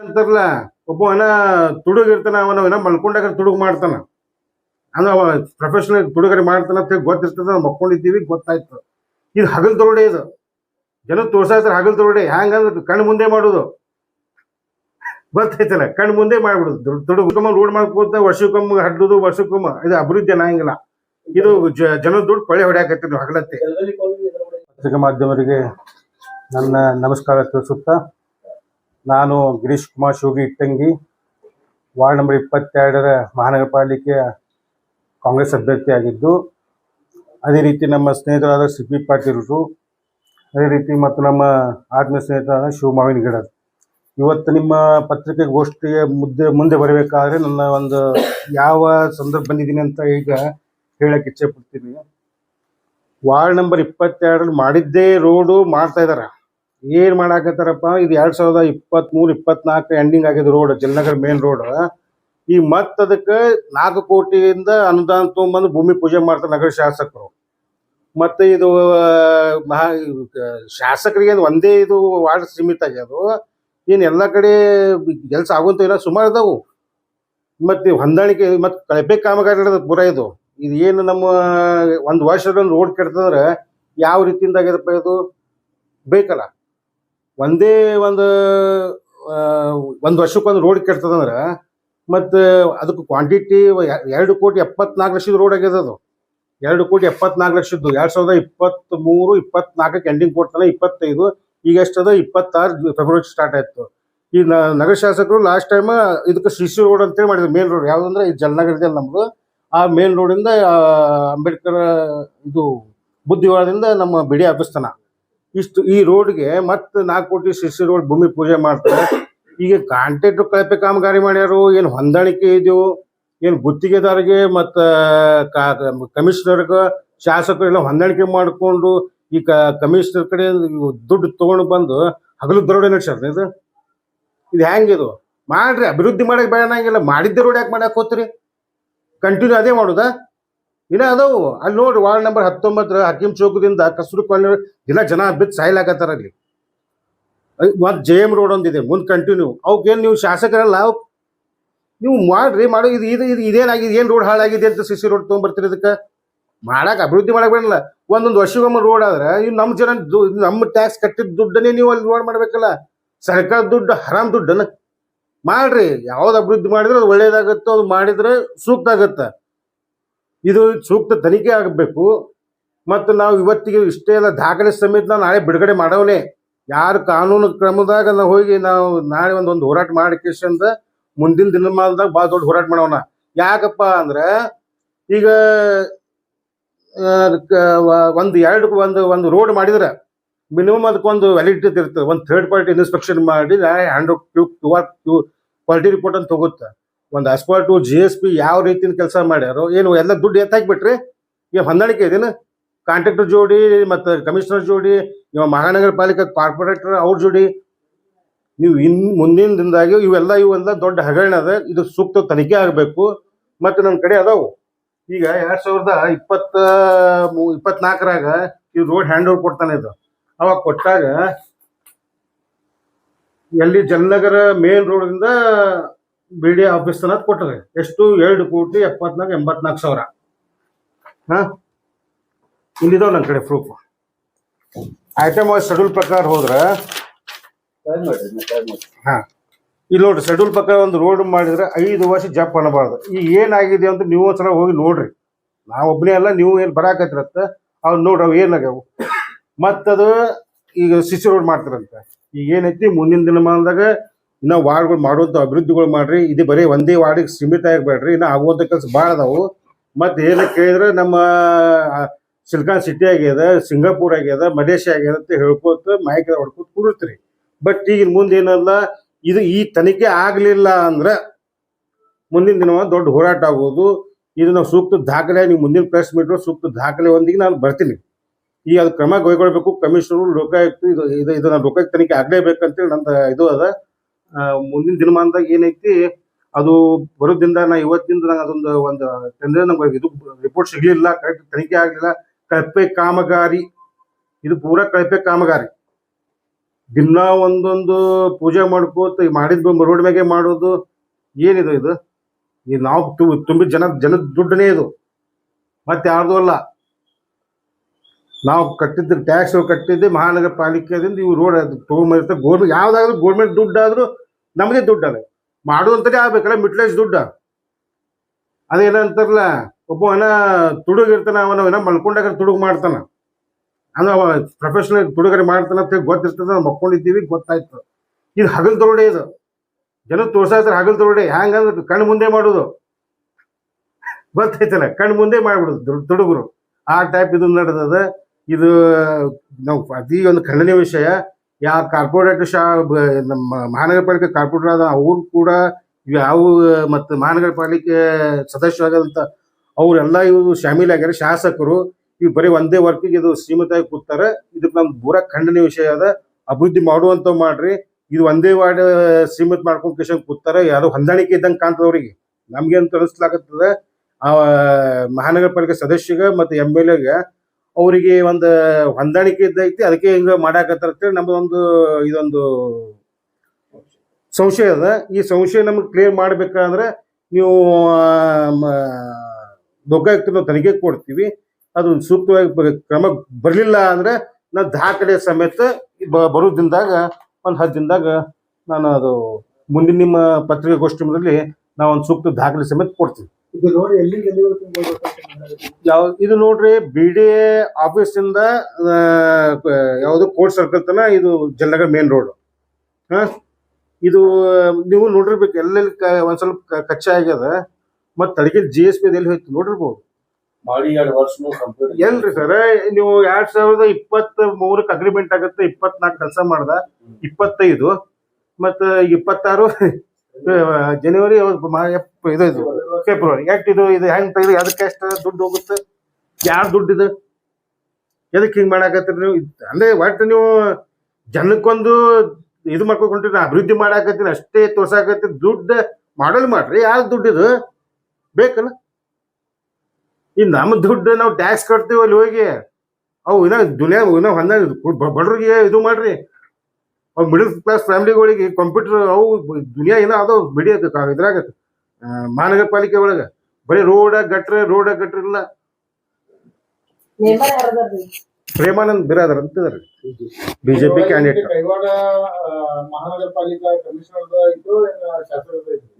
ಅಂತಾರಲ್ಲ, ಒಬ್ಬ ತುಡುಗ ಇರ್ತಾನ, ಅವನ ಮಲ್ಕೊಂಡಾಗ ತುಡುಗ್ ಮಾಡ್ತಾನ, ಅಂದ್ರೆ ಅವ ಪ್ರೊಫೆಷನಲ್ ತುಡುಗರಿ ಮಾಡ್ತಾನ ಅಂತ ಗೊತ್ತಿರ್ತದ. ನಾವು ಮಕ್ಕೊಂಡಿದ್ದೀವಿ, ಗೊತ್ತಾಯ್ತು. ಇದು ಹಗಲ್ ದರೋಡೆ, ಇದು ಜನ ತೋರ್ಸಾಯ್ತಾರ ಹಗಲ್ ದರೋಡೆ. ಹ್ಯಾಂಗಂದ್ರೆ ಕಣ್ಣು ಮುಂದೆ ಮಾಡುದು, ಗೊತ್ತೈತಲ್ಲ, ಕಣ್ಣು ಮುಂದೆ ಮಾಡ್ಬಿಡುದು. ತುಡುಗಮ್ಮ ರೋಡ್ ಮಾಡ್ಕೋತ ವರ್ಷಕ್ಕೊಮ್ಮ ಹಡ್ಡುದು, ವರ್ಷಕ್ಕೊಮ್ಮ. ಇದು ಅಭಿವೃದ್ಧಿ ಅನ್ನಂಗಿಲ್ಲ, ಇದು ಜನದ ದುಡ್ಡು ಕೊಳ್ಳೆ ಹೊಡ್ಯಾಕತ್ತೀವಿ ನೀವು ಹಗಲತ್ತೆ. ಪತ್ರಿಕಾ ಮಾಧ್ಯಮರಿಗೆ ನನ್ನ ನಮಸ್ಕಾರ ತಿಳಿಸುತ್ತಾ, ನಾನು ಗಿರೀಶ್ ಕುಮಾರ್ ಶೋಗಿ ಇಟ್ಟಂಗಿ, ವಾರ್ಡ್ ನಂಬರ್ 22ರ ಮಹಾನಗರ ಪಾಲಿಕೆಯ ಕಾಂಗ್ರೆಸ್ ಅಭ್ಯರ್ಥಿಯಾಗಿದ್ದು, ಅದೇ ರೀತಿ ನಮ್ಮ ಸ್ನೇಹಿತರಾದ ಸಿ.ಪಿ. ಪಾಟೀಲರು, ಅದೇ ರೀತಿ ಮತ್ತು ನಮ್ಮ ಆತ್ಮೀಯ ಸ್ನೇಹಿತರಾದ ಶಿವಮಾವಿನ ಗಿಡರ್. ಇವತ್ತು ನಿಮ್ಮ ಪತ್ರಿಕೆಗೋಷ್ಠಿಗೆ ಮುಂದೆ ಬರಬೇಕಾದ್ರೆ ನನ್ನ ಒಂದು ಯಾವ ಸಂದರ್ಭ ಬಂದಿದ್ದೀನಿ ಅಂತ ಈಗ ಹೇಳಕ್ಕೆ ಇಚ್ಛೆ ಪಡ್ತೀನಿ. ವಾರ್ಡ್ ನಂಬರ್ 22ರಲ್ಲಿ ಮಾಡಿದ್ದೇ ರೋಡು ಮಾಡ್ತಾ ಇದಾರ. ಏನ್ ಮಾಡಾಕತ್ತಾರಪ್ಪ, ಇದು 2023-24 ಎಂಡಿಂಗ್ ಆಗಿದೆ ರೋಡ್, ಜಲನಗರ ಮೇನ್ ರೋಡ್. ಈ ಅದಕ್ಕೆ 4 ಕೋಟಿಯಿಂದ ಅನುದಾನ ತೊಗೊಂಬಂದು ಭೂಮಿ ಪೂಜೆ ಮಾಡ್ತಾರೆ ನಗರ ಶಾಸಕರು. ಮತ್ತೆ ಇದು ಶಾಸಕರಿಗೆ ಒಂದೇ ಇದು ವಾರ್ಡ್ ಸೀಮಿತ ಆಗ್ಯದು. ಏನು ಎಲ್ಲ ಕಡೆ ಕೆಲಸ ಆಗುವಂತ ಇಲ್ಲ, ಸುಮಾರು ಅದಾವು. ಮತ್ತೆ ಹೊಂದಾಣಿಕೆ ಮತ್ತೆ ಕಳಪೆ ಕಾಮಗಾರಿ ಪೂರ ಇದು ಏನು ನಮ್ಮ ಒಂದು ವರ್ಷದ ರೋಡ್ ಕೆಡ್ತಂದ್ರೆ ಯಾವ ರೀತಿಯಿಂದ ಆಗ್ಯದಪ್ಪ ಇದು, ಬೇಕಲ್ಲ. ಒಂದೇ ಒಂದು ವರ್ಷಕ್ಕೊಂದು ರೋಡ್ ಕೆಡ್ತದಂದ್ರೆ ಮತ್ತು ಅದಕ್ಕೆ ಕ್ವಾಂಟಿಟಿ 2,74,00,000 ರೋಡ್ ಆಗ್ಯದ. ಅದು 2,74,00,000 2023-24 ಎಂಡಿಂಗ್ ಕೊಡ್ತಾನೆ. 25 ಈಗ ಎಷ್ಟದ 26 ಫೆಬ್ರವರಿ ಸ್ಟಾರ್ಟ್ ಆಯ್ತು. ಈ ನಗರ ಶಾಸಕರು ಲಾಸ್ಟ್ ಟೈಮ್ ಇದಕ್ಕೆ ಸಿ ರೋಡ್ ಅಂತೇಳಿ ಮಾಡಿದ್ರು. ಮೇನ್ ರೋಡ್ ಯಾವುದಂದ್ರೆ ಈ ಜಲನಗರದಲ್ಲಿ ನಮ್ದು ಆ ಮೇನ್ ರೋಡಿಂದ ಅಂಬೇಡ್ಕರ್ ಇದು ಬುದ್ಧಿವಾಳದಿಂದ ನಮ್ಮ ಬಿಡಿ ಹಬ್ಬಿಸ್ತಾನ ಇಷ್ಟು ಈ ರೋಡ್ಗೆ ಮತ್ತೆ 4 ಕೋಟಿ ಸಿ ರೋಡ್ ಭೂಮಿ ಪೂಜೆ ಮಾಡ್ತಾರೆ. ಈಗ ಕಾಂಟ್ರಾಕ್ಟರ್ ಕಳಪೆ ಕಾಮಗಾರಿ ಮಾಡ್ಯಾರು, ಏನು ಹೊಂದಾಣಿಕೆ ಇದೆಯೋ ಏನು ಗುತ್ತಿಗೆದಾರಿಗೆ ಮತ್ತು ಕಮಿಷನರ್ಗೆ ಶಾಸಕರು ಎಲ್ಲ ಹೊಂದಾಣಿಕೆ ಮಾಡಿಕೊಂಡು ಈ ಕಮಿಷನರ್ ಕಡೆ ದುಡ್ಡು ತೊಗೊಂಡು ಬಂದು ಹಗಲು ದರೋಡೆ ನಡೆಸ್ಯಾರ. ಇದು ಹೆಂಗಿದು ಮಾಡ್ರಿ, ಅಭಿವೃದ್ಧಿ ಮಾಡಕ್ಕೆ ಬೇಡಂಗಿಲ್ಲ. ಮಾಡಿದ್ದೆ ರೋಡ್ ಯಾಕೆ ಮಾಡಕ್ಕೆ ಹೋಗ್ತೀರಿ? ಕಂಟಿನ್ಯೂ ಅದೇ ಮಾಡುದಾ? ಇನ್ನ ಅದಾವು ಅಲ್ಲಿ ನೋಡ್ರಿ, ವಾರ್ಡ್ ನಂಬರ್ 19 ಹಕೀಂ ಚೌಕದಿಂದ ಕಸ್ತೂರಿ ಕಾಲೋನಿ ದಿನ ಜನ ಬಿದ್ದು ಸಾಯ್ಲಾಕತ್ತಾರ. ಅಲ್ಲಿ ಮತ್ತು JM ರೋಡ್ ಒಂದಿದೆ ಮುಂದೆ ಕಂಟಿನ್ಯೂ. ಅವಕ್ಕೇನು ನೀವು ಶಾಸಕರಲ್ಲ, ನೀವು ಮಾಡ್ರಿ ಇದು ಇದೇನಾಗಿದೆ, ಏನು ರೋಡ್ ಹಾಳಾಗಿದೆ ಅಂತ ಸಿ ರೋಡ್ ತೊಗೊಂಡ್ಬರ್ತೀರಿ. ಇದಕ್ಕೆ ಮಾಡಕ್ಕೆ ಅಭಿವೃದ್ಧಿ ಮಾಡಕ್ಕೆ ಬೇಡಲ್ಲ. ಒಂದೊಂದು ವರ್ಷಗೊಮ್ಮೆ ರೋಡ್ ಆದ್ರೆ ಇವು ನಮ್ಮ ಜನ ನಮ್ಮ ಟ್ಯಾಕ್ಸ್ ಕಟ್ಟಿದ ದುಡ್ಡನ್ನೇ ನೀವು ಅಲ್ಲಿ ರೋಡ್ ಮಾಡ್ಬೇಕಲ್ಲ. ಸರ್ಕಾರ ದುಡ್ಡು ಹರಾಮ್ ದುಡ್ಡನ್ನ ಮಾಡ್ರಿ. ಯಾವ್ದು ಅಭಿವೃದ್ಧಿ ಮಾಡಿದ್ರೆ ಅದು ಒಳ್ಳೇದಾಗತ್ತೋ, ಅದು ಮಾಡಿದ್ರೆ ಸೂಕ್ತ ಆಗತ್ತೆ. ಇದು ಸೂಕ್ತ ತನಿಖೆ ಆಗಬೇಕು. ಮತ್ತು ನಾವು ಇವತ್ತಿಗೆ ಇಷ್ಟೇ ಎಲ್ಲ ದಾಖಲೆ ಸಮೇತ ನಾವು ನಾಳೆ ಬಿಡುಗಡೆ ಮಾಡವನೇ. ಯಾರು ಕಾನೂನು ಕ್ರಮದಾಗ ನಾವು ಹೋಗಿ ನಾವು ನಾಳೆ ಒಂದು ಹೋರಾಟ ಮಾಡಿಕೆಂದ ಮುಂದಿನ ದಿನಮಾನದಾಗ ಭಾಳ ದೊಡ್ಡ ಹೋರಾಟ ಮಾಡೋಣ. ಯಾಕಪ್ಪ ಅಂದ್ರೆ ಈಗ ಒಂದು ರೋಡ್ ಮಾಡಿದ್ರೆ ಮಿನಿಮಮ್ ಅದಕ್ಕೊಂದು ವ್ಯಾಲಿಡಿಟಿ ಇರ್ತದೆ. ಒಂದು ಥರ್ಡ್ ಪಾರ್ಟಿ ಇನ್ಸ್ಪೆಕ್ಷನ್ ಮಾಡಿ ಹ್ಯಾಂಡ್ ಕ್ವಾಲಿಟಿ ರಿಪೋರ್ಟ್ ಅಂತ ಹೋಗುತ್ತೆ. ಒಂದು ಅಸ್ಪಾಲ್ಟು GSP ಯಾವ ರೀತಿಯ ಕೆಲಸ ಮಾಡ್ಯಾರೋ ಏನು ಎಲ್ಲ ದುಡ್ಡು ಎತ್ತಾಕ್ಬಿಟ್ರಿ. ಈಗ ಹೊಂದಾಣಿಕೆ ಇದೇನು ಕಾಂಟ್ರಾಕ್ಟರ್ ಜೋಡಿ ಮತ್ತು ಕಮಿಷನರ್ ಜೋಡಿ, ಇವಾಗ ಮಹಾನಗರ ಪಾಲಿಕೆ ಕಾರ್ಪೊರೇಟರ್ ಅವ್ರ ಜೋಡಿ, ನೀವು ಮುಂದಿನ ದಿನದಾಗಿ ಇವೆಲ್ಲ ದೊಡ್ಡ ಹಗರಣ ಅದ. ಇದು ಸೂಕ್ತ ತನಿಖೆ ಆಗಬೇಕು. ಮತ್ತು ನನ್ನ ಕಡೆ ಅದಾವು. ಈಗ 2024ರಾಗ ಈ ರೋಡ್ ಹ್ಯಾಂಡ್ ಓವರ್ ಕೊಡ್ತಾನೆ. ಇದು ಅವಾಗ ಕೊಟ್ಟಾಗ ಎಲ್ಲಿ ಜಲನಗರ ಮೇನ್ ರೋಡ್ದಿಂದ BD ಆಫೀಸ್ ತನಕ ಕೊಟ್ಟರೆ ಎಷ್ಟು 2,74,84,000. ಇಲ್ಲಿದಾವ್ ನನ್ನ ಕಡೆ ಪ್ರೂಫ್. ಐಟಮ್ ಶೆಡ್ಯೂಲ್ ಪ್ರಕಾರ ಹೋದ್ರೆ ಇಲ್ಲಿ ನೋಡ್ರಿ, ಶೆಡ್ಯೂಲ್ ಪ್ರಕಾರ ಒಂದು ರೋಡ್ ಮಾಡಿದ್ರೆ 5 ವರ್ಷ ಜಪ್ ಅನ್ನಬಾರ್ದು. ಈಗ ಏನಾಗಿದೆ ಅಂತ ನೀವು ಒಂದ್ಸಲ ಹೋಗಿ ನೋಡ್ರಿ. ನಾವು ಒಬ್ಬನೇ ಅಲ್ಲ, ನೀವು ಏನು ಬರಾಕತ್ತಿರತ್ತ ಅವ್ರು ನೋಡ್ರಿ ಅವು ಏನಾಗ್ಯಾವು. ಮತ್ತದು ಈಗ ಸಿ ರೋಡ್ ಮಾಡ್ತಾರಂತೆ. ಈಗ ಏನೈತಿ ಮುಂದಿನ ದಿನಮಾನದಾಗ ಇನ್ನು ವಾರ್ಡ್ಗಳು ಮಾಡುವಂಥ ಅಭಿವೃದ್ಧಿಗಳು ಮಾಡ್ರಿ. ಇದು ಬರೀ ಒಂದೇ ವಾರ್ಡಿಗೆ ಸೀಮಿತ ಆಗಬೇಡ್ರಿ, ಇನ್ನು ಆಗುವಂಥ ಕೆಲಸ ಭಾಳ ಅದಾವು. ಮತ್ತು ಏನಕ್ಕೆ ಕೇಳಿದ್ರೆ ನಮ್ಮ ಸಿಲಿಕಾನ್ ಸಿಟಿ ಆಗ್ಯದ, ಸಿಂಗಾಪುರ್ ಆಗ್ಯದ, ಮಲೇಷ್ಯಾ ಆಗ್ಯದ ಅಂತ ಹೇಳ್ಕೊತ ಮಾಹಿತಿ ಹೊಡ್ಕೊತ ಕುಡಿರ್ತೀರಿ. ಬಟ್ ಈಗ ಮುಂದೆ ಏನಲ್ಲ, ಇದು ಈ ತನಿಖೆ ಆಗಲಿಲ್ಲ ಅಂದ್ರೆ ಮುಂದಿನ ದಿನ ದೊಡ್ಡ ಹೋರಾಟ ಆಗೋದು. ಇದು ನಾವು ಸೂಕ್ತ ದಾಖಲೆ, ನೀವು ಮುಂದಿನ ಪ್ರೆಸ್ ಮೀಟ್ ಸೂಕ್ತ ದಾಖಲೆ ಒಂದಿಗೆ ನಾನು ಬರ್ತೀನಿ. ಈಗ ಅದು ಕ್ರಮ ಕೈಗೊಳ್ಬೇಕು. ಕಮಿಷನರು, ಲೋಕಾಯುಕ್ತ ಇದು ನಾನು ಲೋಕಾಯುಕ್ತ ತನಿಖೆ ಆಗಲೇಬೇಕಂತೇಳಿ ನಂದು ಇದು ಅದ. ಮುಂದಿನ ದಿನಮಾನದಾಗ ಏನೈತಿ ಅದು ಬರೋದ್ರಿಂದ ನಾ ಇವತ್ತಿಂದ ನಂಗೆ ಒಂದು ನಮ್ಗೆ ಇದು ರಿಪೋರ್ಟ್ ಸಿಗ್ಲಿಲ್ಲ, ಕರೆಕ್ಟ್ ತನಿಖೆ ಆಗಲಿಲ್ಲ. ಕಳಪೆ ಕಾಮಗಾರಿ, ಇದು ಪೂರಾ ಕಳಪೆ ಕಾಮಗಾರಿ. ದಿನ ಒಂದೊಂದು ಪೂಜೆ ಮಾಡ್ಕೋತ ಮಾಡಿದ ರೋಡ್ ಮ್ಯಾಗೆ ಮಾಡೋದು. ಏನಿದು ಇದು? ಈ ನಾವು ತುಂಬಿದ ಜನದ ದುಡ್ಡನೇ ಇದು, ಮತ್ತೆ ಯಾರ್ದು ಅಲ್ಲ. ನಾವು ಕಟ್ಟಿದ್ದ ಟ್ಯಾಕ್ಸ್ ಕಟ್ಟಿದ್ದೆ ಮಹಾನಗರ ಪಾಲಿಕೆದಿಂದ ಇವು ರೋಡ್ ತಗೊಂಡಿರ್ತಾರೆ. ಗೋರ್ಮೆಂಟ್ ಯಾವ್ದಾದ್ರು ಗೋರ್ಮೆಂಟ್ ದುಡ್ಡು ಆದ್ರೂ ನಮ್ಮದೇ ದುಡ್ಡು ಅದ, ಮಾಡುವಂತದೇ ಆಗ್ಬೇಕಲ್ಲ, ಮಿಟ್ಲೇಜ್ ದುಡ್ಡ. ಅದೇನಂತಾರಲ್ಲ, ಒಬ್ಬ ತುಡುಗಿರ್ತಾನ, ಅವನ ಮಲ್ಕೊಂಡಾಗ ತುಡುಗು ಮಾಡ್ತಾನ, ಅಂದ್ರೆ ಅವ ಪ್ರೊಫೆಷನಲ್ ತುಡುಗರಿ ಮಾಡ್ತಾನ ಅಂತ ಗೊತ್ತಿರ್ತದ. ನಾವು ಮಕ್ಕೊಂಡಿದ್ದೀವಿ, ಗೊತ್ತಾಯ್ತು. ಇದು ಹಗಲ್ ದರೋಡೆ, ಇದು ಜನ ತೋರ್ಸಾತಾರೆ ಹಗಲ್ ದರೋಡೆ. ಹ್ಯಾಂಗಂದ್ರೆ ಕಣ್ಣು ಮುಂದೆ ಮಾಡೋದು, ಗೊತ್ತೈತಲ್ಲ, ಕಣ್ಣು ಮುಂದೆ ಮಾಡ್ಬಿಡುದು ತುಡುಗರು. ಆ ಟೈಪ್ ಇದು ನಡೆದದ. ಇದು ನಾವು ಅತಿ ಒಂದು ಖಂಡನೀಯ ವಿಷಯ. ಯಾವ ಕಾರ್ಪೊರೇಟ್ ನಮ್ಮ ಮಹಾನಗರ ಪಾಲಿಕೆ ಕಾರ್ಪೊರೇಟರ್ ಆದ ಅವ್ರು ಕೂಡ ಯಾವ ಮತ್ತು ಮಹಾನಗರ ಪಾಲಿಕೆ ಸದಸ್ಯರಾಗದಂತ ಅವರೆಲ್ಲ ಇವರು ಶಾಮೀಲಾಗ್ಯಾರ. ಶಾಸಕರು ಇವು ಬರೀ ಒಂದೇ ವರ್ಕಿಗೆ ಇದು ಸೀಮಿತವಾಗಿ ಕೂತಾರೆ. ಇದಕ್ಕೆ ನಮ್ದು ಪೂರಾ ಖಂಡನೀಯ ವಿಷಯ ಅದ. ಅಭಿವೃದ್ಧಿ ಮಾಡುವಂತ ಮಾಡ್ರಿ. ಇದು ಒಂದೇ ವಾರ್ಡ್ ಸೀಮಿತ ಮಾಡ್ಕೊಂಡು ಕಿಶನ್ ಕೂತಾರೆ. ಯಾರೋ ಹೊಂದಾಣಿಕೆ ಇದ್ದಂಗೆ ಕಾಣ್ತದ ಅವ್ರಿಗೆ. ನಮ್ಗೇನು ಅನಿಸ್ಲಾಗತ್ತದ, ಆ ಮಹಾನಗರ ಪಾಲಿಕೆ ಸದಸ್ಯಗ ಮತ್ತು MLA ಅವರಿಗೆ ಒಂದು ಹೊಂದಾಣಿಕೆ ಇದ್ದೈತಿ, ಅದಕ್ಕೆ ಹಿಂಗ ಮಾಡಾಕತ್ತಂತೇಳಿ ನಮ್ದೊಂದು ಇದೊಂದು ಸಂಶಯ ಅದ. ಈ ಸಂಶಯ ನಮ್ಗೆ ಕ್ಲಿಯರ್ ಮಾಡ್ಬೇಕಂದ್ರೆ ನೀವು ಲೋಕಾಯುಕ್ತ ತನಿಖೆ ಕೊಡ್ತೀವಿ. ಅದು ಸೂಕ್ತವಾಗಿ ಕ್ರಮ ಬರಲಿಲ್ಲ ಅಂದ್ರೆ ನಾವು ದಾಖಲೆ ಸಮೇತ ಬರೋ ದಿನದಾಗ ಒಂದು 10 ದಿನದಾಗ ನಾನು ಅದು ಮುಂದಿನ ನಿಮ್ಮ ಪತ್ರಿಕಾಗೋಷ್ಠಿಯಲ್ಲಿ ನಾವು ಒಂದು ಸೂಕ್ತ ದಾಖಲೆ ಸಮೇತ ಕೊಡ್ತೀವಿ. ಇದು ನೋಡ್ರಿ, BDA ಆಫೀಸಿಂದ ಯಾವುದು ಕೋರ್ಟ್ ಸರ್ಕಲ್ ತನ ಇದು ಜಲನಗರ ಮೇನ್ ರೋಡ್. ಇದು ನೀವು ನೋಡಿರ್ಬೇಕು, ಎಲ್ಲೆಲ್ಲಿ ಒಂದ್ ಸ್ವಲ್ಪ ಕಚ್ಚಾ ಆಗ್ಯದ. ಮತ್ತೆ ಅಡಿಗೆ GSP ಎಲ್ಲಿ ಹೋಯ್ತು ನೋಡಿರ್ಬೋದು. ಎಲ್ರಿ ಸರ್, ನೀವು 2023 ಅಗ್ರಿಮೆಂಟ್ ಆಗುತ್ತೆ, 24 ಕೆಲಸ ಮಾಡ್ದ, 25 ಮತ್ತ 26 ಜನವರಿ ಇದು ಫೆಬ್ರವರಿ. ಇದು ಹೆಂಗ್ ತೆಗೆದು ಅದಕ್ಕೆ ಎಷ್ಟು ದುಡ್ಡು ಹೋಗುತ್ತೆ? ಯಾರು ದುಡ್ಡಿದೆ? ಎದಕ್ಕೆ ಹಿಂಗ್ ಮಾಡಾಕತ್ತೀರಿ ನೀವು? ಅಂದ್ರೆ ಒಟ್ಟು ನೀವು ಜನಕ್ಕೊಂದು ಇದು ಮಾಡ್ಕೊಂಡ್ರಿ, ಅಭಿವೃದ್ಧಿ ಮಾಡಾಕತ್ತೀನಿ ಅಷ್ಟೇ ತೋರ್ಸಾಕತ್ತೀನಿ. ದುಡ್ಡು ಮಾಡಲ್ ಮಾಡ್ರಿ, ಯಾರು ದುಡ್ಡಿದು ಬೇಕಲ್ಲ? ಈ ನಮ್ಮ ದುಡ್ಡು ನಾವು ಟ್ಯಾಕ್ಸ್ ಕಟ್ತೀವಿ ಅಲ್ಲಿ ಹೋಗಿ. ಅವು ದುನಿಯಾ ಹೊಂದ ಬಡ್ರಿಗೆ ಇದು ಮಾಡ್ರಿ. ಅವು ಮಿಡಲ್ ಕ್ಲಾಸ್ ಫ್ಯಾಮಿಲಿಗಳಿಗೆ ಕಂಪ್ಯೂಟರ್ ಅವು ದುನಿಯಾ ಏನೋ ಅದಾವ ಇದ್ರಾಗ ಮಹಾನಗರ ಪಾಲಿಕೆ ಒಳಗ ಬರೀ ರೋಡ ಗಟ್ರ ಇಲ್ಲ. ಪ್ರೇಮಾನಂದ್ ಬಿರಾದರ್ ಅಂತಿದಾರೆ, BJP ಕ್ಯಾಂಡಿಡೇಟ್.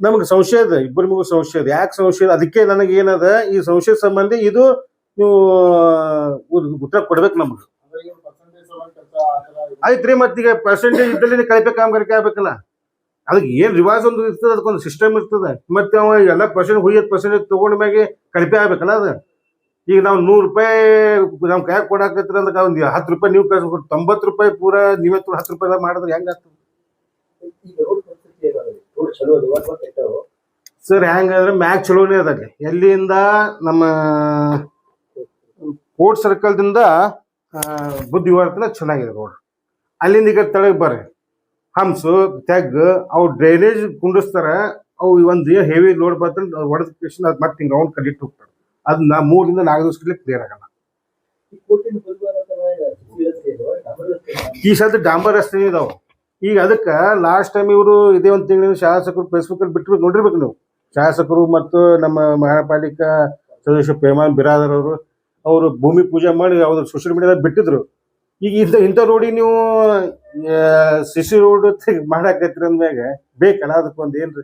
ನಮ್ಗೆ ಸಂಶಯ ಇದೆ, ಇಬ್ಬರಿಗೂ ಸಂಶಯ ಇದೆ. ಯಾಕೆ ಸಂಶಯ? ಅದಕ್ಕೆ ನನಗೆ ಏನದ, ಈ ಸಂಶಯ ಸಂಬಂಧಿ ಇದು ನೀವು ಉತ್ತರ ಕೊಡ್ಬೇಕು ನಮ್ಗೆ. ಆಯ್ತ್ರಿ, ಮತ್ತೀಗ ಪರ್ಸೆಂಟೇಜ್ ಇದ್ದಲ್ಲಿ ಕಲಿಪೆ ಕಾಮಗಾರಿಕೆ ಆಗ್ಬೇಕಲ್ಲ. ಅದಕ್ಕೆ ಏನ್ ರಿವಾಜ್ ಒಂದು ಇರ್ತದೆ, ಅದಕ್ಕೊಂದು ಸಿಸ್ಟಮ್ ಇರ್ತದೆ. ಮತ್ತೆ ಅವ ಎಲ್ಲ ಪರ್ಸೆಂಟೇಜ್ ತಗೊಂಡ ಮ್ಯಾಗೆ ಕಲಿಪೆ ಆಗ್ಬೇಕಲ್ಲ ಅದು. ಈಗ ನಾವು 100 ರೂಪಾಯಿ ನಮ್ ಕೈ ಕೊಡಾಕತ್ತೀರ ಅಂದ್ರೆ ಒಂದು 10 ರೂಪಾಯಿ ನೀವು ಕಳ್ಸ್ಕೊಟ್ಟು 90 ರೂಪಾಯಿ ಪೂರಾ ನೀವೇ 10 ರೂಪಾಯಿ ಮಾಡಿದ್ರೆ ಹೆಂಗಾಗ್ತದೆ ಸರ್? ಹೆಂಗಂದ್ರೆ ಮ್ಯಾಕ್ ಚಲೋನೇ ಅದಲ್ಲಿ. ಎಲ್ಲಿಂದ ನಮ್ಮ ಕೋರ್ಟ್ ಸರ್ಕಲ್ ದಿಂದ ಬುದ್ಧಿವಾರ್ತನ ಚೆನ್ನಾಗಿದೆ ರೋಡ್. ಅಲ್ಲಿಂದ ಈಗ ತಳಗ್ ಬರ್ರಿ, ಹಂಸು ತೆಗ್ ಅವು ಡ್ರೈನೇಜ್ ಕುಂಡಿಸ್ತಾರ. ಅವು ಒಂದು ಹೆವಿ ಲೋಡ್ ಬರ್ತಂದ್ರೆ ಹೊಡೆದ ತಕ್ಷಣ ಅದು ಮತ್ತೆ ಹಿಂಗೆ ರೌಂಡ್ ಕಡಿಟ್ಟು ಹೋಗ್ತಾರೆ. ಅದನ್ನ 3 ರಿಂದ 4 ದಿವಸಕ್ಕೆ ಕ್ಲಿಯರ್ ಆಗಲ್ಲ. ಈ ಸಲ ಡಾಂಬರ್ ರಸ್ತೆ ಇದಾವೆ. ಈಗ ಅದಕ್ಕೆ ಲಾಸ್ಟ್ ಟೈಮ್ ಇವರು ಇದೇ ಒಂದು ತಿಂಗಳಿಂದ ಶಾಸಕರು ಫೇಸ್ಬುಕ್ ಅಲ್ಲಿ ಬಿಟ್ಟು ನೋಡಿರ್ಬೇಕು ನೀವು. ಶಾಸಕರು ಮತ್ತು ನಮ್ಮ ಮಹಾನಗರ ಪಾಲಿಕಾ ಸದಸ್ಯ ಪ್ರೇಮಾನಂದ್ ಬಿರಾದರ್ ಅವರು ಭೂಮಿ ಪೂಜೆ ಮಾಡಿ ಅವ್ರ ಸೋಷಿಯಲ್ ಮೀಡಿಯಾದಾಗ ಬಿಟ್ಟಿದ್ರು. ಈಗ ಇಂಥ ರೋಡಿಗೆ ನೀವು CC ರೋಡ್ ಮಾಡಾಕತ್ರಿ ಅಂದ್ಮ್ಯಾಗ ಬೇಕಲ್ಲ, ಅದಕ್ಕೊಂದು ಏನ್ರಿ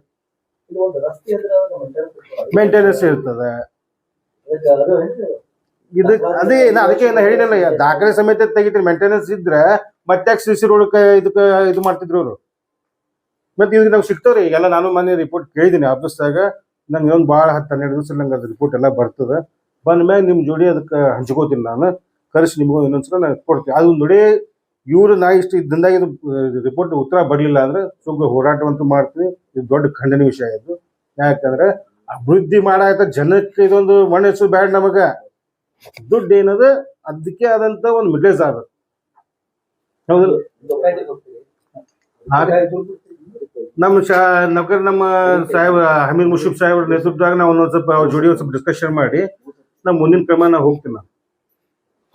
ಮೇಂಟೆನೆನ್ಸ್ ಇರ್ತದ. ಅದಕ್ಕೆ ಹೇಳಿನಲ್ಲ, ದಾಖಲೆ ಸಮೇತ ತೆಗಿತೀರಿ. ಮೇಂಟೆನೆನ್ಸ್ ಇದ್ರೆ ಮತ್ತೆ CC ರೋಡ್ ಇದಕ್ಕೆ ಇದು ಮಾಡ್ತಿದ್ರು ಅವರು. ಮತ್ತೆ ಇದಕ್ಕೆ ನಾವು ಸಿಗ್ತಾವ್ರಿ ಈಗೆಲ್ಲ. ನಾನು ಮೊನ್ನೆ ರಿಪೋರ್ಟ್ ಕೇಳಿದ್ದೀನಿ ಆಫೀಸ್ದಾಗ. ನಂಗೆ ಇನ್ನೊಂದು ಭಾಳ 10-12 ದಿವಸ ನಂಗೆ ಅದು ರಿಪೋರ್ಟ್ ಎಲ್ಲ ಬರ್ತದೆ. ಬಂದ ಮ್ಯಾಗ ನಿಮ್ಮ ಜೋಡಿ ಅದಕ್ಕೆ ಹಂಚ್ಕೋತೀನಿ. ನಾನು ಕರೆಸಿ ನಿಮಗೂ ಇನ್ನೊಂದ್ಸಲ ನಾನು ಕೊಡ್ತೀನಿ. ಅದು ನೋಡಿ, ಇವರು ನಾ ಇಷ್ಟು ದಿನದಾಗ ಇದು ರಿಪೋರ್ಟ್ ಉತ್ತರ ಬರಲಿಲ್ಲ ಅಂದ್ರೆ ಸುಮ್ಮನೆ ಹೋರಾಟವಂತೂ ಮಾಡ್ತೀವಿ. ಇದು ದೊಡ್ಡ ಖಂಡನೀಯ ವಿಷಯ ಇದು. ಯಾಕಂದ್ರೆ ಅಭಿವೃದ್ಧಿ ಮಾಡಾಕ ಜನಕ್ಕೆ ಇದೊಂದು ಮಣ್ಣೆಸು ಬ್ಯಾಡ. ನಮಗ ದುಡ್ಡು ಏನದ ಅದಕ್ಕೆ ಆದಂತ ಒಂದು ಮಿಡ್ಲೇಜ್ ಆದ. ಹೌದು, ನಮ್ಮ ನಮ್ಮ ಸಾಹೇಬ್ ಹಮೀದ್ ಮುಷೀಫ್ ಸಾಹೇಬ್ರ ನೇತೃತ್ವದಾಗ ನಾವು ಒಂದೊಂದು ಸ್ವಲ್ಪ ಜೋಡಿ ಒಂದು ಸ್ವಲ್ಪ ಡಿಸ್ಕಷನ್ ಮಾಡಿ ನಮ್ಮ ಮುಂದಿನ ಕ್ರಮ ನಾವು ಹೋಗ್ತೀನಿ. ನಾನು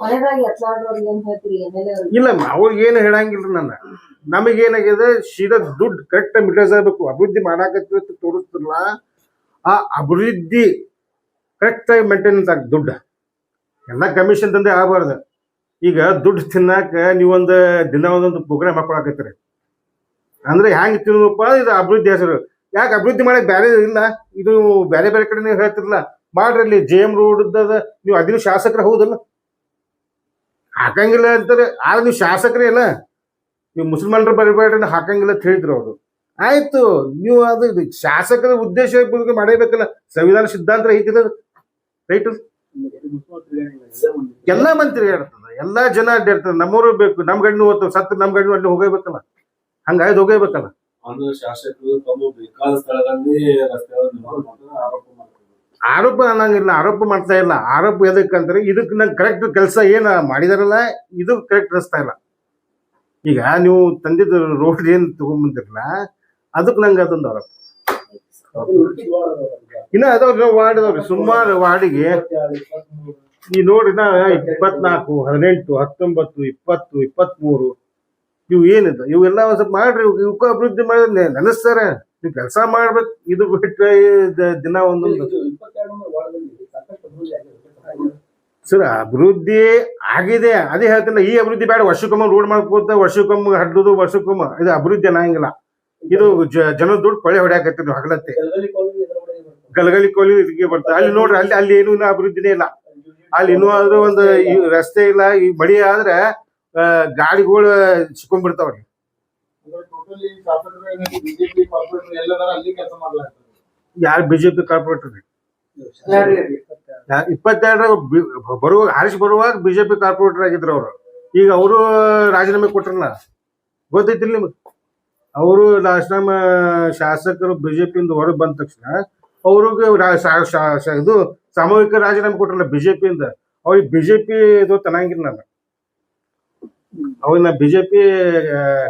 ಕೊನೆದಾಗಿ ಎತ್ಲಾಡೋರ್ಗೆ ಏನ್ ಹೇಳ್ತೀರಿ ಎಮ್ಎಲ್ಎ ಅವ್ರಿಗೆ? ಇಲ್ಲ ಅವ್ರಿಗೆ ಏನು ಹೇಳಂಗಿಲ್ರಿ ನನ್ನ. ನಮಗೇನಾಗಿದೆ ಸೀದಾ ದುಡ್ಡು ಕರೆಕ್ಟ್ ಮಿಟೈಸ್ ಆಗ್ಬೇಕು. ಅಭಿವೃದ್ಧಿ ಮಾಡಾಕತ್ತಿ ತೋರಿಸ್ತಿರಲ್ಲ, ಆ ಅಭಿವೃದ್ಧಿ ಕರೆಕ್ಟ್ ಆಗಿ ಮೇಂಟೆನೆನ್ಸ್ ಆಗ ದುಡ್ಡು ಎಲ್ಲ ಕಮಿಷನ್ ತಂದೆ ಆಗಬಾರ್ದು. ಈಗ ದುಡ್ಡು ತಿನ್ನಾಕ ನೀವೊಂದು ದಿನ ಒಂದೊಂದು ಪ್ರೋಗ್ರಾಮ್ ಹಾಕೊಳಕತ್ತೀರಿ ಅಂದ್ರೆ ಹ್ಯಾಂಗ ತಿನ್ನಪ್ಪ, ಇದು ಅಭಿವೃದ್ಧಿ ಹೆಸರು. ಯಾಕೆ ಅಭಿವೃದ್ಧಿ ಮಾಡಕ್ ಬೇರೆ ಇಲ್ಲ? ಇದು ಬೇರೆ ಬೇರೆ ಕಡೆ ನೀವು ಹೇಳ್ತಿರಲ್ಲ, ಮಾಡ್ರಲ್ಲಿ JM ರೋಡ್ ನೀವು ಅದಿನ ಶಾಸಕರು ಹೌದಲ್ಲ, ಹಾಕಂಗಿಲ್ಲ ಅಂತಾರೆ. ಆಗ ನೀವು ಶಾಸಕರೇ ಅಲ್ಲ, ನೀವು ಮುಸಲ್ಮಾನರು ಬರಬೇಡ್ರಿ ಹಾಕಂಗಿಲ್ಲ ಅಂತ ಹೇಳಿದ್ರು ಅವರು. ಆಯ್ತು, ನೀವು ಅದು ಶಾಸಕರ ಉದ್ದೇಶ ಮಾಡಬೇಕಲ್ಲ, ಸಂವಿಧಾನ ಸಿದ್ಧಾಂತ ಐತಿಲ್ಲ ರೈಟ್. ಎಲ್ಲಾ ಮಂತ್ರಿ ಹೇಳ್ತದ, ಎಲ್ಲಾ ಜನ ಅಡ್ಡಾಡ್ತಾರೆ. ನಮ್ಮವರು ಬೇಕು, ನಮ್ ಗಂಡು ಓದ್ತಾವ, ಸತ್ತು ನಮ್ ಗಂಡು ಅಲ್ಲಿ ಹೋಗಬೇಕಲ್ಲ, ಹಂಗಾಯ್ದು ಹೋಗಬೇಕಲ್ಲ. ಶಾಸಕರು ತಮ್ಮ ಬೇಕಾದ ಸ್ಥಳದಲ್ಲಿ ಆರೋಪ ಅನ್ನಂಗಿಲ್ಲ, ಆರೋಪ ಮಾಡ್ತಾ ಇಲ್ಲ. ಆರೋಪ ಎದಕ್ಕಂದ್ರೆ ಇದಕ್ಕೆ ನಂಗೆ ಕರೆಕ್ಟ್ ಕೆಲಸ ಏನ ಮಾಡಿದಾರಲ್ಲ ಇದು ಕರೆಕ್ಟ್ ಅನಿಸ್ತಾ ಇಲ್ಲ. ಈಗ ನೀವು ತಂದಿದ್ದು ರೋಡ್ ಏನ್ ತಗೊಂಡ್ಬಂದಿರಲ್ಲ ಅದಕ್ಕೆ ನಂಗೆ ಅದೊಂದು ಆರೋಪ. ಇನ್ನ ಅದಾವ್ರಿ ವಾರ್ಡ್ ಅದಾವ್ರಿ, ಸುಮಾರು ವಾರ್ಡಿಗೆ ಈ ನೋಡ್ರಿ 24, 18, 19, 20, 23 ಇವು ಏನಿದೆ ಇವೆಲ್ಲ ಒಂದ್ ಸ್ವಲ್ಪ ಮಾಡ್ರಿ. ಇವಕ್ಕ ಅಭಿವೃದ್ಧಿ ಮಾಡಿದ್ರೆ ನೆನೆಸ್ತಾರ. ನೀವು ಕೆಲಸ ಮಾಡ್ಬೇಕು. ಇದು ಬಿಟ್ಟರೆ ದಿನ ಒಂದೊಂದು ಸರ್ ಅಭಿವೃದ್ಧಿ ಆಗಿದೆ, ಅದೇ ಹೇಳ್ತಿಲ್ಲ. ಈ ಅಭಿವೃದ್ಧಿ ಬೇಡ, ವರ್ಷಕ್ಕೊಮ್ಮ ರೋಡ್ ಮಾಡ್ಕೋತ ವರ್ಷಕ್ಕೊಮ್ಮ ಹಡ್ಡುದು ವರ್ಷಕ್ಕೊಮ್ಮ, ಇದು ಅಭಿವೃದ್ಧಿ ಅನ್ನಂಗಿಲ್ಲ. ಇದು ಜನದ ದುಡ್ಡು ಕೊಳ್ಳೆ ಹೊಡ್ಯಾಕತ್ತೀರಿ ನೀವು ಹಗಲತ್ತೆ. ಗಲಗಲಿ ಕೋಲಿ ಇದಕ್ಕೆ ಬರ್ತಾರೆ. ಅಲ್ಲಿ ನೋಡ್ರಿ, ಅಲ್ಲಿ ಏನು ಇನ್ನೂ ಅಭಿವೃದ್ಧಿನೇ ಇಲ್ಲ. ಅಲ್ಲಿ ಇನ್ನೂ ಆದ್ರೂ ಒಂದು ರಸ್ತೆ ಇಲ್ಲ. ಈ ಮಳಿ ಆದ್ರೆ ಗಾಡಿಗಳು ಸಿಕ್ಕೊಂಡ್ಬಿಡ್ತಾವ್ರಿ. ಯಾರು ಬಿಜೆಪಿ ಕಾರ್ಪೊರೇಟರ್ 22 ಬರುವಾಗ ಆರಿಸಿ ಬರುವಾಗ ಬಿಜೆಪಿ ಕಾರ್ಪೊರೇಟರ್ ಆಗಿದ್ರು ಅವರು. ಈಗ ಅವರು ರಾಜೀನಾಮೆ ಕೊಟ್ರಲ್ಲ, ಗೊತ್ತೈತಿಲ್ಲ ನಿಮ್ಗೆ? ಅವರು ಲಾಸ್ಟ್ ಟೈಮ್ ಶಾಸಕರು ಬಿಜೆಪಿಯಿಂದ ಹೊರಗೆ ಬಂದ ತಕ್ಷಣ ಅವ್ರಿಗೆ ಇದು ಸಾಮೂಹಿಕ ರಾಜೀನಾಮೆ ಕೊಟ್ರಲ್ಲ ಬಿಜೆಪಿಯಿಂದ. ಅವ್ರಿಗೆ ಬಿಜೆಪಿ ಇದು ತನಂಗಿಲ್ಲ, ನಾನು ಅವನ್ನ ಬಿಜೆಪಿ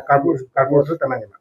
ಕಾರ್ಪೊರೇಟರ್ ತನಂಗಿಲ್ಲ.